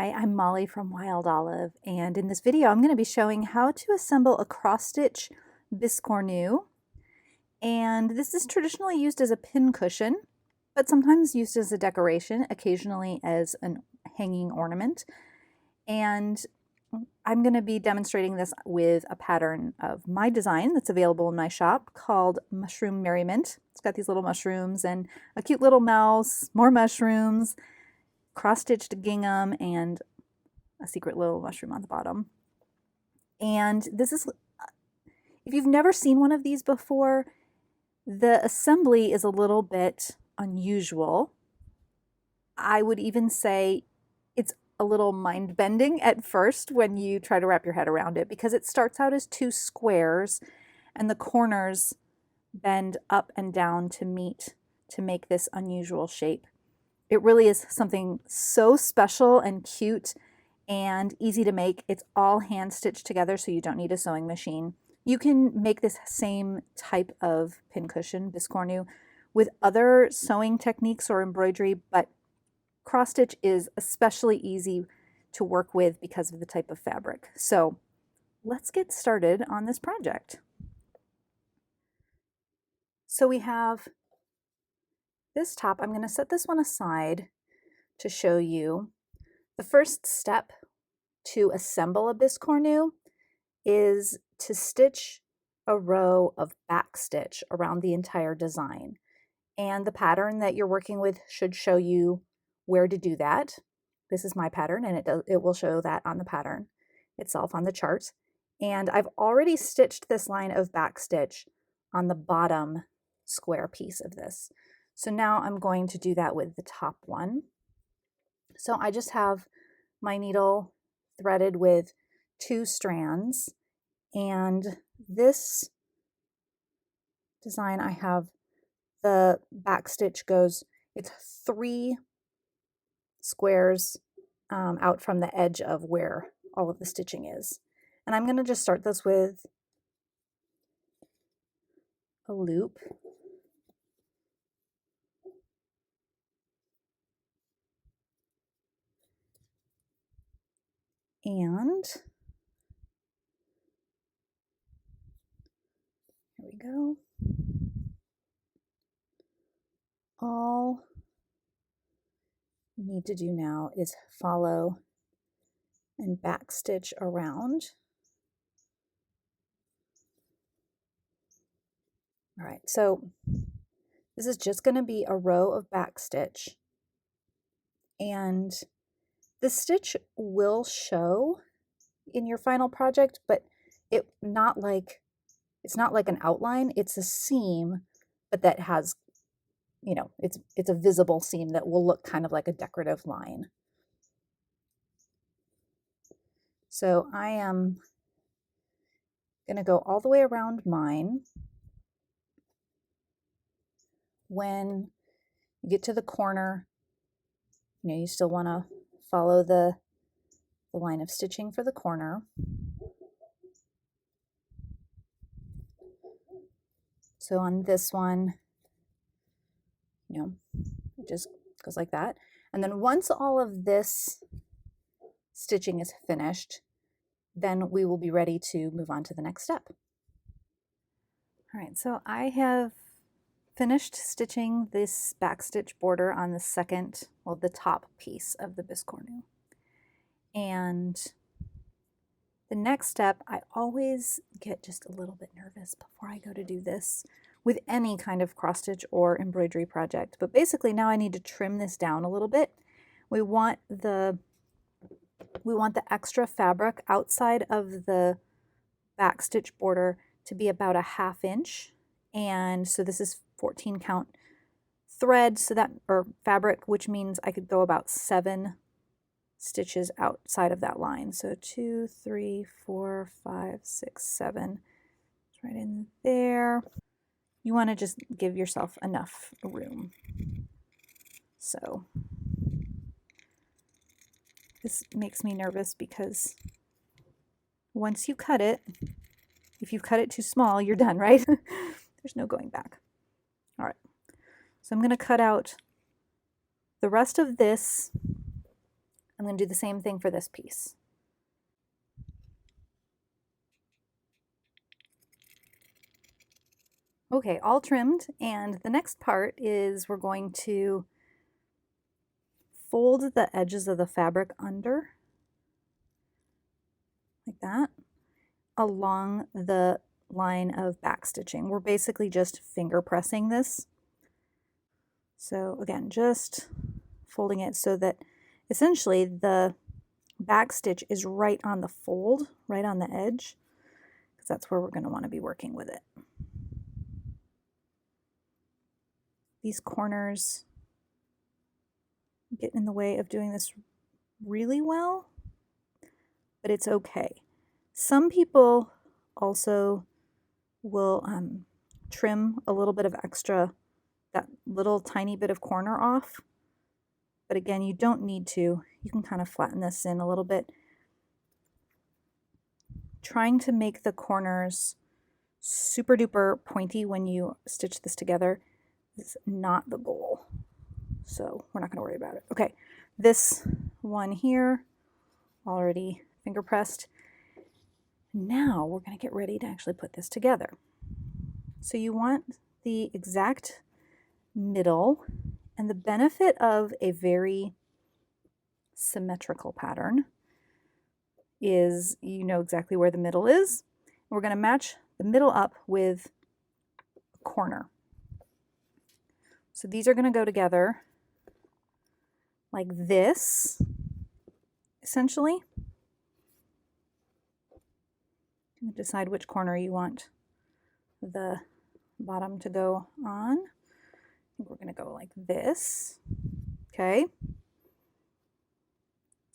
Hi, I'm Molly from Wild Olive, and in this video I'm going to be showing how to assemble a cross-stitch Biscornu. And this is traditionally used as a pin cushion, but sometimes used as a decoration, occasionally as a hanging ornament. And I'm going to be demonstrating this with a pattern of my design that's available in my shop called Mushroom Merriment. It's got these little mushrooms and a cute little mouse, more mushrooms, cross-stitched gingham, and a secret little mushroom on the bottom. And this is, if you've never seen one of these before, the assembly is a little bit unusual. I would even say it's a little mind-bending at first when you try to wrap your head around it, because it starts out as two squares and the corners bend up and down to meet to make this unusual shape. It really is something so special and cute and easy to make. It's all hand stitched together, so you don't need a sewing machine. You can make this same type of pincushion, Biscornu, with other sewing techniques or embroidery, but cross stitch is especially easy to work with because of the type of fabric. So let's get started on this project. So we have this top. I'm going to set this one aside to show you. The first step to assemble a Biscornu is to stitch a row of backstitch around the entire design. And the pattern that you're working with should show you where to do that. This is my pattern, and it will show that on the pattern itself on the chart. And I've already stitched this line of backstitch on the bottom square piece of this. So now I'm going to do that with the top one. So I just have my needle threaded with 2 strands, and this design I have the back stitch goes, it's 3 squares out from the edge of where all of the stitching is. And I'm going to just start this with a loop. And here we go. All you need to do now is follow and backstitch around. All right, so this is just going to be a row of backstitch, and the stitch will show in your final project, but it's not like an outline. It's a seam, but that has, you know, it's a visible seam that will look kind of like a decorative line. So I am going to go all the way around mine. When you get to the corner, you know, you still want to follow the line of stitching for the corner. So on this one, you know, it just goes like that. And then once all of this stitching is finished, then we will be ready to move on to the next step. All right, so I have finished stitching this backstitch border on the second, well, the top piece of the Biscornu. And the next step, I always get just a little bit nervous before I go to do this with any kind of cross stitch or embroidery project. But basically now I need to trim this down a little bit. We want the extra fabric outside of the backstitch border to be about a 1/2 inch. And so this is 14 count thread, so that, or fabric, which means I could go about 7 stitches outside of that line. So 2, 3, 4, 5, 6, 7. It's right in there. You want to just give yourself enough room. So this makes me nervous because once you cut it, if you cut it too small, you're done, right? There's no going back. All right. So I'm going to cut out the rest of this I'm going to do the same thing for this piece. Okay, all trimmed, and the next part is we're going to fold the edges of the fabric under, like that, along the line of backstitching. We're basically just finger pressing this. So again, just folding it so that essentially the backstitch is right on the fold, right on the edge, because that's where we're going to want to be working with it. These corners get in the way of doing this really well, but it's okay. Some people also will trim a little bit of extra, that little tiny bit of corner off. But again, you don't need to. You can kind of flatten this in a little bit. Trying to make the corners super duper pointy when you stitch this together is not the goal. So we're not going to worry about it. Okay, this one here, already finger pressed. Now we're going to get ready to actually put this together. So you want the exact middle, and the benefit of a very symmetrical pattern is you know exactly where the middle is. We're going to match the middle up with a corner. So these are going to go together like this, essentially. You decide which corner you want the bottom to go on. I think we're going to go like this. Okay.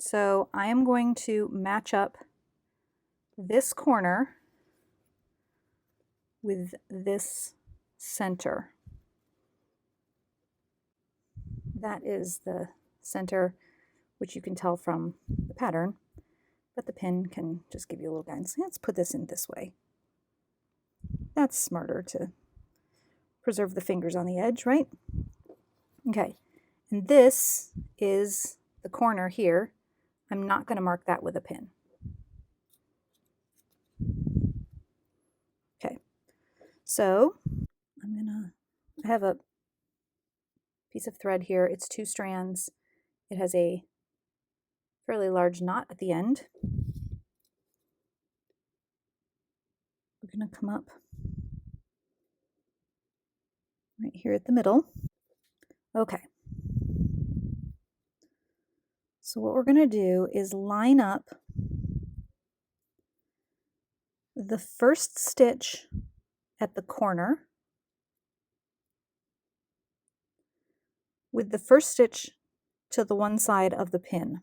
So I am going to match up this corner with this center. That is the center, which you can tell from the pattern, but the pin can just give you a little guidance. Let's put this in this way. That's smarter to preserve the fingers on the edge, right? Okay, and this is the corner here. I'm not going to mark that with a pin. Okay, so I have a piece of thread here. It's 2 strands. It has a fairly large knot at the end. We're going to come up right here at the middle. Okay. So what we're going to do is line up the first stitch at the corner with the first stitch to the one side of the pin.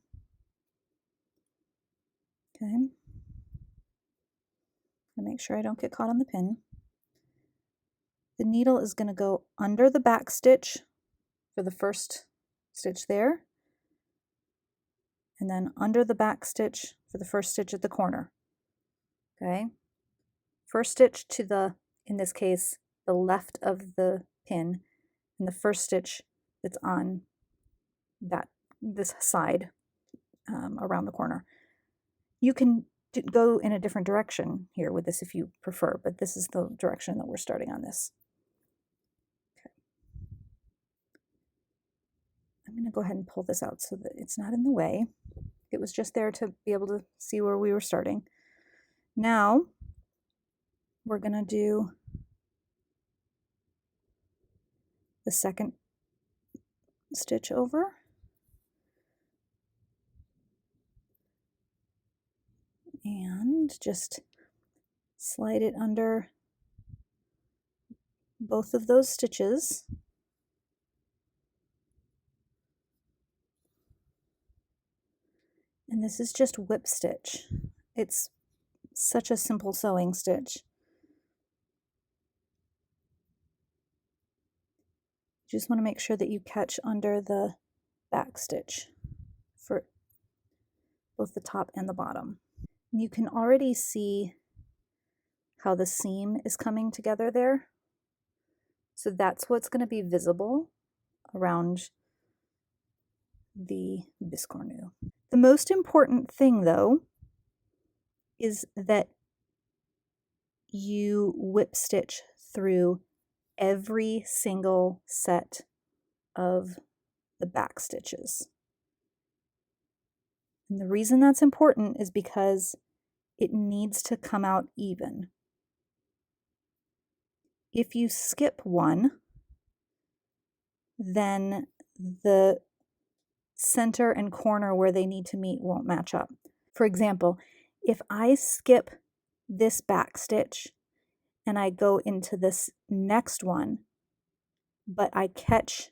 Okay. Make sure I don't get caught on the pin. The needle is going to go under the back stitch for the first stitch there, and then under the back stitch for the first stitch at the corner. Okay. First stitch to the, in this case, the left of the pin, and the first stitch that's on this side around the corner. You can go in a different direction here with this if you prefer, but this is the direction that we're starting on this. Okay. I'm going to go ahead and pull this out so that it's not in the way. It was just there to be able to see where we were starting. Now we're going to do the second stitch over. And just slide it under both of those stitches. And this is just whip stitch. It's such a simple sewing stitch. You just want to make sure that you catch under the back stitch for both the top and the bottom. And you can already see how the seam is coming together there. So that's what's going to be visible around the Biscornu. The most important thing, though, is that you whip stitch through every single set of the back stitches. And the reason that's important is because it needs to come out even. If you skip one, then the center and corner where they need to meet won't match up. For example, if I skip this back stitch and I go into this next one, but I catch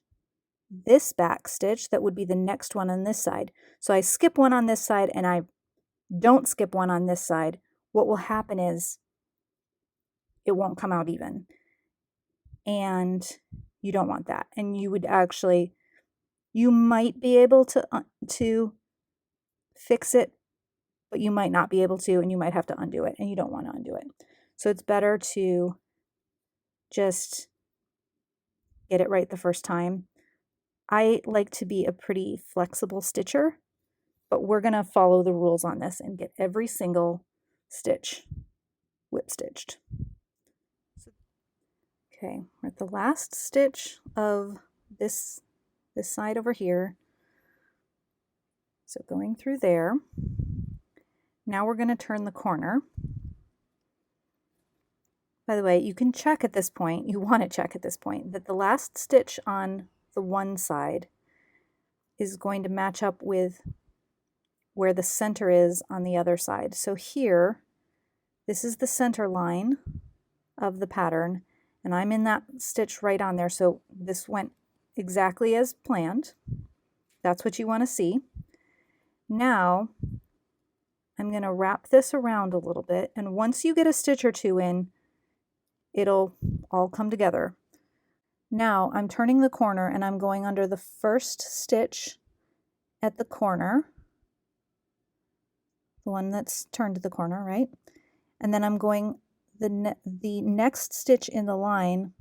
this back stitch, that would be the next one on this side. So I skip one on this side and I don't skip one on this side. What will happen is it won't come out even. And you don't want that. And you would actually, you might be able to fix it, but you might not be able to, and you might have to undo it, and you don't want to undo it. So it's better to just get it right the first time. I like to be a pretty flexible stitcher, but we're going to follow the rules on this and get every single stitch whip stitched. Okay, we're at the last stitch of this side over here. So going through there. Now we're going to turn the corner. By the way, you can check at this point, you want to check at this point, that the last stitch on the one side is going to match up with where the center is on the other side. So here, this is the center line of the pattern, and I'm in that stitch right on there. So this went exactly as planned. That's what you want to see. Now, I'm going to wrap this around a little bit, and once you get a stitch or two in, it'll all come together. Now I'm turning the corner and I'm going under the first stitch at the corner, the one that's turned to the corner, right? And then I'm going the next stitch in the line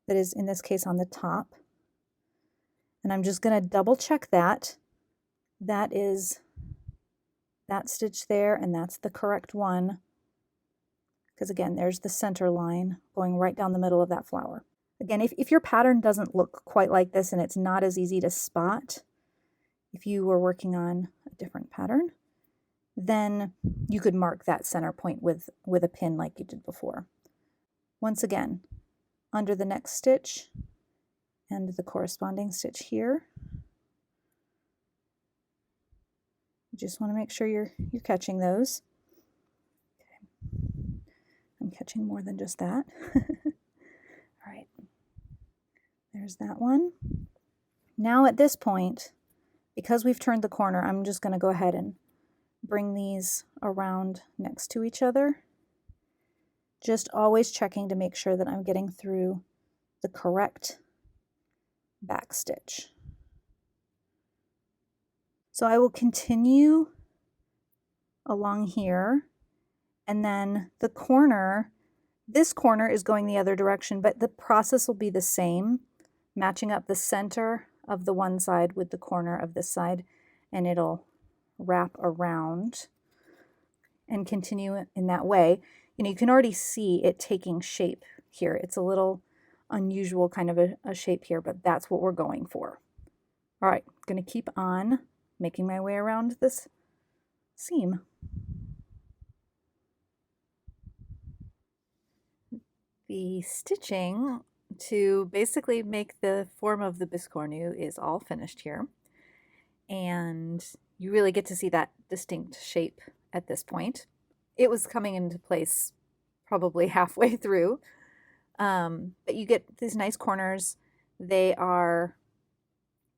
that is in this case on the top, and I'm just going to double check that. That is that stitch there, and that's the correct one. Because again, there's the center line going right down the middle of that flower. Again, if your pattern doesn't look quite like this and it's not as easy to spot, if you were working on a different pattern, then you could mark that center point with a pin like you did before. Once again, under the next stitch and the corresponding stitch here, you just want to make sure you're catching those. I'm catching more than just that. All right, there's that one. Now at this point, because we've turned the corner, I'm just going to go ahead and bring these around next to each other. Just always checking to make sure that I'm getting through the correct back stitch. So I will continue along here. And then the corner, this corner is going the other direction, but the process will be the same, matching up the center of the one side with the corner of this side, and it'll wrap around and continue in that way. You know, you can already see it taking shape here. It's a little unusual kind of a shape here, but that's what we're going for. All right, I'm going to keep on making my way around this seam. The stitching to basically make the form of the Biscornu is all finished here. And you really get to see that distinct shape at this point. It was coming into place probably halfway through. But you get these nice corners. They are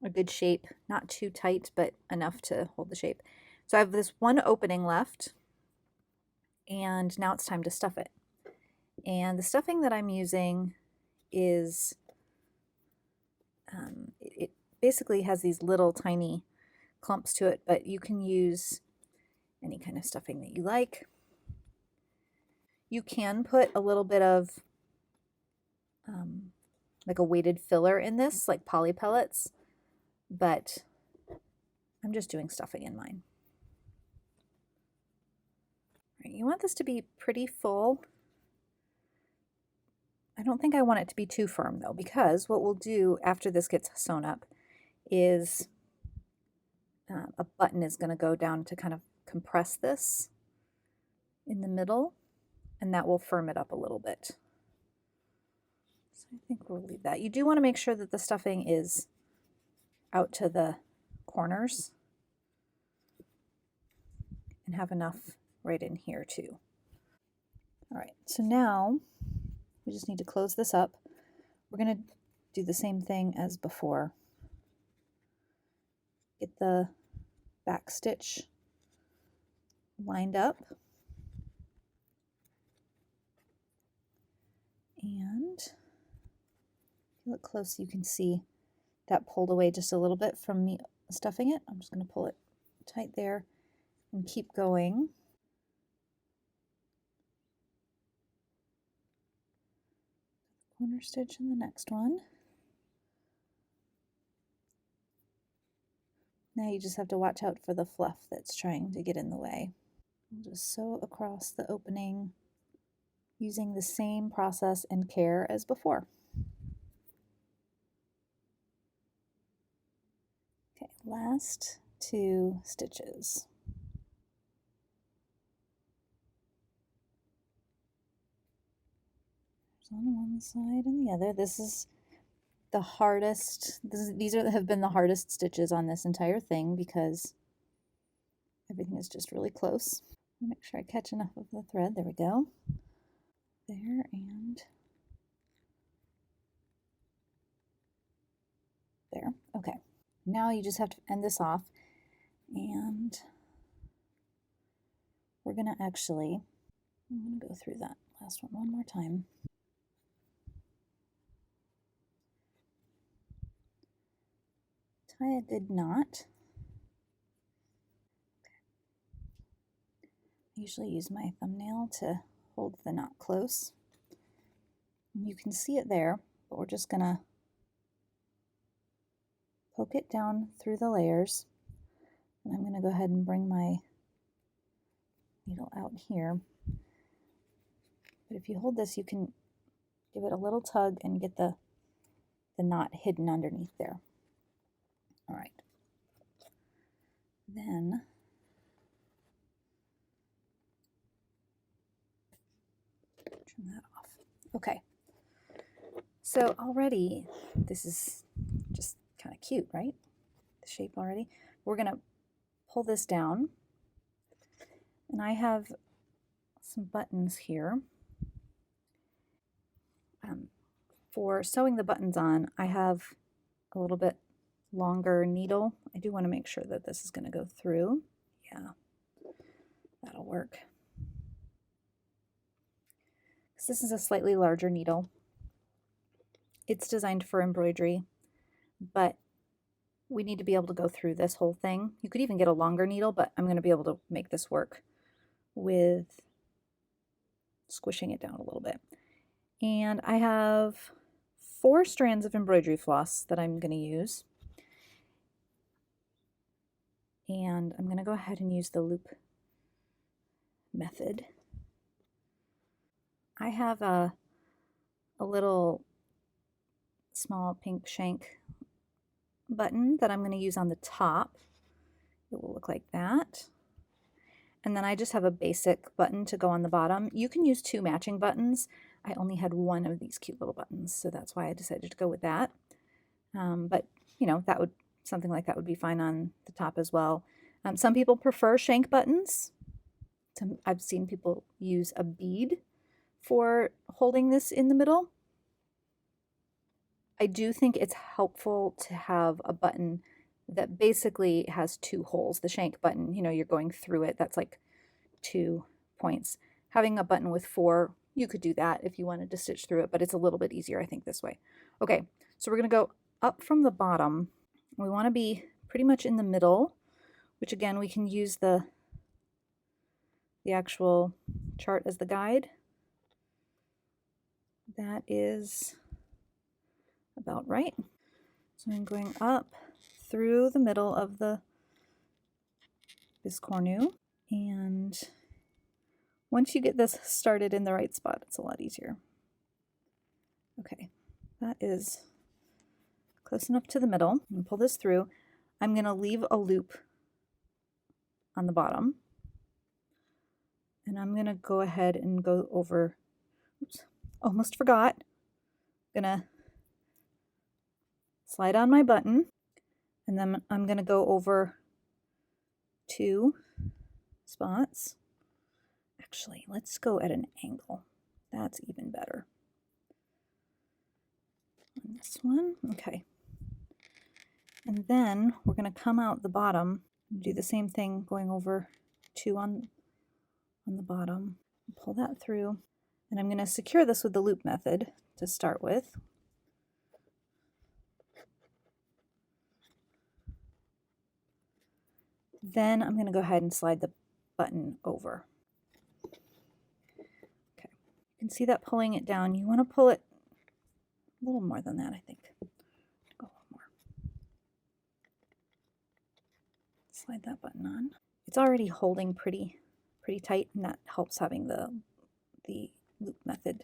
a good shape, not too tight, but enough to hold the shape. So I have this one opening left, and now it's time to stuff it. And the stuffing that I'm using is, it basically has these little tiny clumps to it, but you can use any kind of stuffing that you like. You can put a little bit of like a weighted filler in this, like poly pellets, but I'm just doing stuffing in mine. Right, you want this to be pretty full. I don't think I want it to be too firm though, because what we'll do after this gets sewn up is a button is going to go down to kind of compress this in the middle, and that will firm it up a little bit. So I think we'll leave that. You do want to make sure that the stuffing is out to the corners and have enough right in here too. All right, so now we just need to close this up. We're going to do the same thing as before. Get the back stitch lined up. And if you look close, you can see that pulled away just a little bit from me stuffing it. I'm just going to pull it tight there and keep going. Corner stitch in the next one. Now you just have to watch out for the fluff that's trying to get in the way. We'll just sew across the opening using the same process and care as before. Okay, last 2 stitches. On one side and the other. This is the hardest, these have been the hardest stitches on this entire thing because everything is just really close. Make sure I catch enough of the thread. There we go. There and there. Okay. Now you just have to end this off, and we're going to actually, I'm going to go through that last one more time. Tie a good knot. I usually use my thumbnail to hold the knot close. And you can see it there, but we're just going to poke it down through the layers. And I'm going to go ahead and bring my needle out here. But if you hold this, you can give it a little tug and get the knot hidden underneath there. All right. Then trim that off. Okay. So already, this is just kind of cute, right? The shape already. We're going to pull this down. And I have some buttons here. For sewing the buttons on, I have a little bit longer needle. I do want to make sure that this is going to go through. Yeah, that'll work. This is a slightly larger needle. It's designed for embroidery, but we need to be able to go through this whole thing. You could even get a longer needle, but I'm going to be able to make this work with squishing it down a little bit. And I have 4 strands of embroidery floss that I'm going to use. And I'm going to go ahead and use the loop method. I have a little small pink shank button that I'm going to use on the top. It will look like that. And then I just have a basic button to go on the bottom. You can use 2 matching buttons. I only had 1 of these cute little buttons, so that's why I decided to go with that. But you know, something like that would be fine on the top as well. Some people prefer shank buttons. I've seen people use a bead for holding this in the middle. I do think it's helpful to have a button that basically has 2 holes. The shank button, you know, you're going through it. That's like 2 points. Having a button with 4, you could do that if you wanted to stitch through it, but it's a little bit easier, I think, this way. Okay, so we're going to go up from the bottom. We want to be pretty much in the middle, which again, we can use the actual chart as the guide. That is about right. So I'm going up through the middle of the Biscornu. And once you get this started in the right spot, it's a lot easier. Okay, that is close enough to the middle. I'm going to pull this through. I'm going to leave a loop on the bottom. And I'm going to go ahead and go over, oops, almost forgot. I'm going to slide on my button, and then I'm going to go over 2 spots. Actually, let's go at an angle. That's even better. On this one, okay. And then we're going to come out the bottom, do the same thing, going over 2 on the bottom, pull that through, and I'm going to secure this with the loop method to start with. Then I'm going to go ahead and slide the button over. Okay, you can see that pulling it down. You want to pull it a little more than that, I think. Go a little more. Slide that button on. It's already holding pretty tight, and that helps having the loop method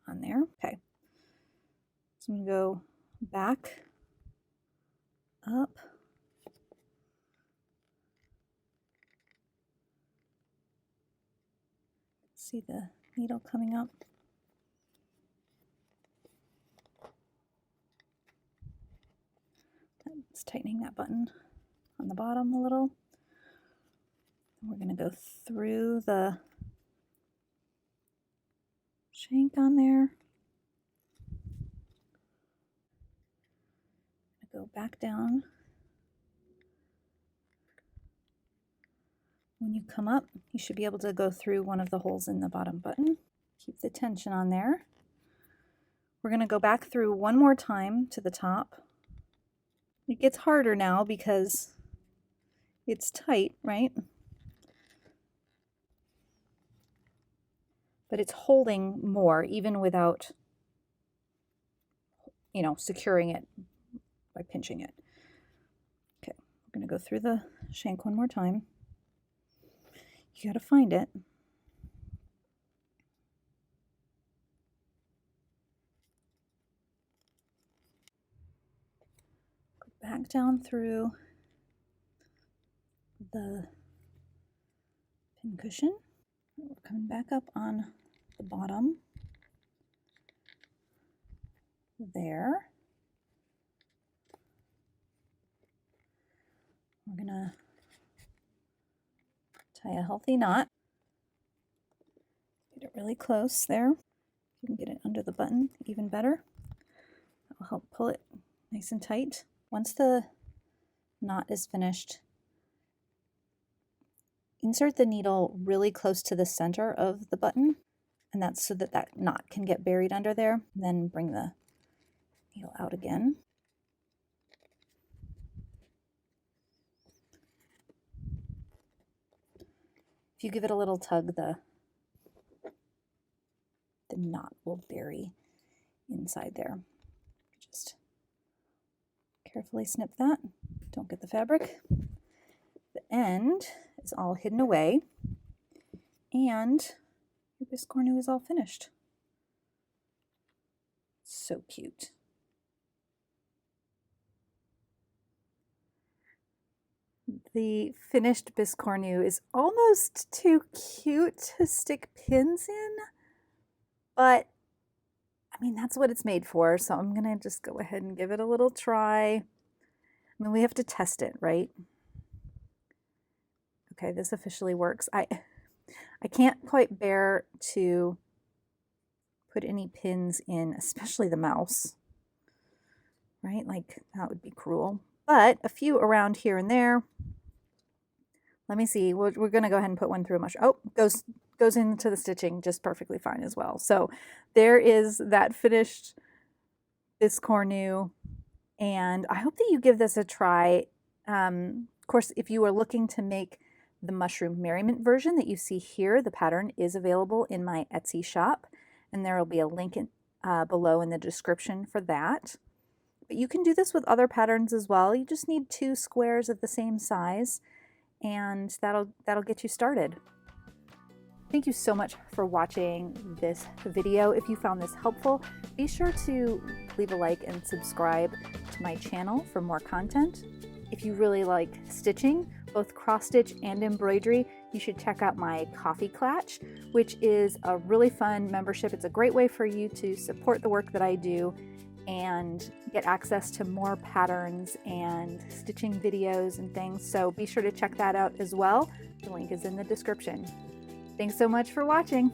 on there. Okay, so I'm going to go back, up, see the needle coming up. It's tightening that button on the bottom a little. We're going to go through the shank on there. Go back down. When you come up, you should be able to go through one of the holes in the bottom button. Keep the tension on there. We're going to go back through one more time to the top. It gets harder now because it's tight, right? But it's holding more even without, you know, securing it by pinching it. Okay, we're going to go through the shank one more time. You got to find it. Go back down through the pin cushion. We're coming back up on the bottom there. We're going to tie a healthy knot. Get it really close there. You can get it under the button even better. That will help pull it nice and tight. Once the knot is finished, insert the needle really close to the center of the button, and that's so that that knot can get buried under there. Then bring the needle out again. If you give it a little tug, the knot will bury inside there. Just carefully snip that. Don't get the fabric. The end is all hidden away, and your Biscornu is all finished. So cute. The finished Biscornu is almost too cute to stick pins in, but I mean, that's what it's made for, so I'm gonna just go ahead and give it a little try. I mean, we have to test it, right? Okay, this officially works. I can't quite bear to put any pins in, especially the mouse, right? Like, that would be cruel. But a few around here and there. Let me see. We're going to go ahead and put one through a mushroom. Oh, goes into the stitching just perfectly fine as well. So there is that finished Biscornu, and I hope that you give this a try. Of course, if you are looking to make the mushroom merriment version that you see here, the pattern is available in my Etsy shop, and there will be a link below in the description for that. But you can do this with other patterns as well. You just need 2 squares of the same size, and that'll get you started. Thank you so much for watching this video. If you found this helpful, be sure to leave a like and subscribe to my channel for more content. If you really like stitching, both cross stitch and embroidery, you should check out my Coffee Clatch, which is a really fun membership. It's a great way for you to support the work that I do and get access to more patterns and stitching videos and things. So be sure to check that out as well. The link is in the description. Thanks so much for watching.